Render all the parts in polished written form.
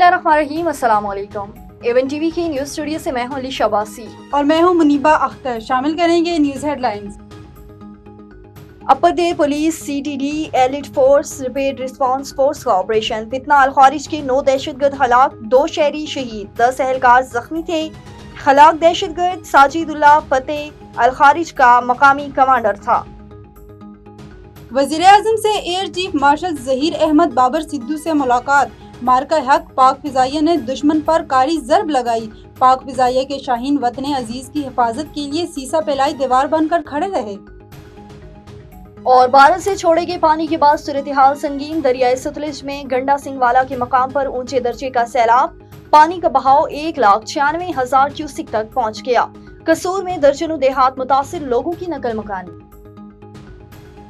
बिस्मिल्लाहिर्रहमानिर्रहीम, अस्सलाम वालेकुम। एवन टीवी की न्यूज स्टूडियो से मैं हूं अलीशा बासी और मैं हूं मुनीबा अख्तर। शामिल करेंगे news headlines. Upper Dir police CTD elite force rapid response force का ऑपरेशन फितना अल खारिज के 9 दहशतगर्द हलाक, 2 शहरी शहीद, 10 एहलकार जख्मी थे। हलाक दहशतगर्द साजिदुल्लाह फतेह अल खारिज का मकामी कमांडर था। वजीर आजम से air chief marshal Zaheer Ahmed Babar Sidhu से मुलाकात। मार्का हक पाक फिजाइया ने दुश्मन पर कारी जरब लगाई। पाक फिजाइया के शाहीन वतन अजीज की हिफाजत के लिए सीसा पिलाई दीवार बनकर खड़े रहे। और भारत से छोड़े गए पानी के बाद सूरत हाल संगीन। दरियाए सतलुज में गंडा सिंह वाला के मकाम पर ऊंचे दर्जे का सैलाब। पानी का बहाव 1,96,000 क्यूसिक तक पहुंच गया। कसूर में दर्जनों देहात मुतासिर लोगों की नकल मकानी।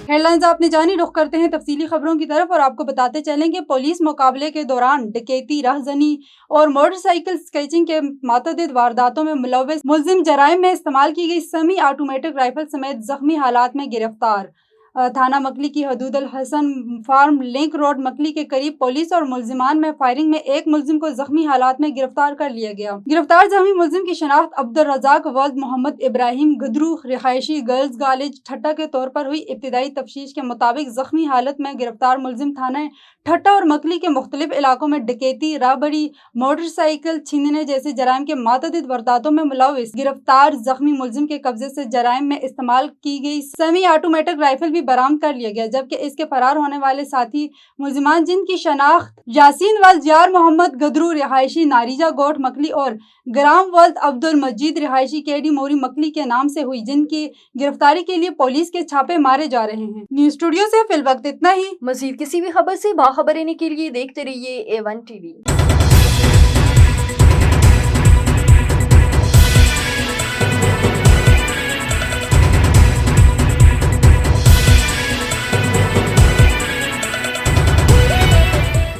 हेडलाइंस आपने जानी। रुख करते हैं तफसीली खबरों की तरफ और आपको बताते चलें कि पुलिस मुकाबले के दौरान डकैती, राहजनी और मोटरसाइकिल स्केचिंग के मतअद्दिद वारदातों में मुलव्वस मुल्जिम जराइम में इस्तेमाल की गई सेमी ऑटोमेटिक राइफल समेत जख्मी हालात में गिरफ्तार। थाना मकली की हदूद अल हसन फार्म लिंक रोड मकली के करीब पुलिस और मुल्जिमान में फायरिंग में एक मुल्जिम को जख्मी हालात में गिरफ्तार कर लिया गया। गिरफ्तार जख्मी मुल्जिम की शनाख्त अब्दुल रजाक वल्द मोहम्मद इब्राहिम गदरू रिहायशी गर्ल्स कॉलेज ठट्टा के तौर पर हुई। इब्तिदाई तफ्तीश के मुताबिक जख्मी हालत में गिरफ्तार मुल्जिम थाना ठट्टा और मकली के मुख्तलिफ इलाकों में डकैती, राबरी, मोटरसाइकिल छीनने जैसे जराइम के मतअद्दिद वारदातों में मुलव्वस। गिरफ्तार जख्मी मुल्जिम के कब्जे से जराइम में इस्तेमाल की गई सेमी ऑटोमेटिक राइफल भी बरामद कर लिया गया, जबकि इसके फरार होने वाले साथी मुल्जिमान जिनकी शनाख्त यासीन वल्द यार मोहम्मद गदरू रिहायशी नारीजा गोट मकली और ग्राम वल्द अब्दुल मजीद रिहायशी केडी मोरी मकली के नाम से हुई, जिनकी गिरफ्तारी के लिए पुलिस के छापे मारे जा रहे हैं। न्यूज स्टूडियो से फिल वक्त इतना ही। मजीद किसी भी खबर से बाखबर रहने के लिए देखते रहिए A1 TV।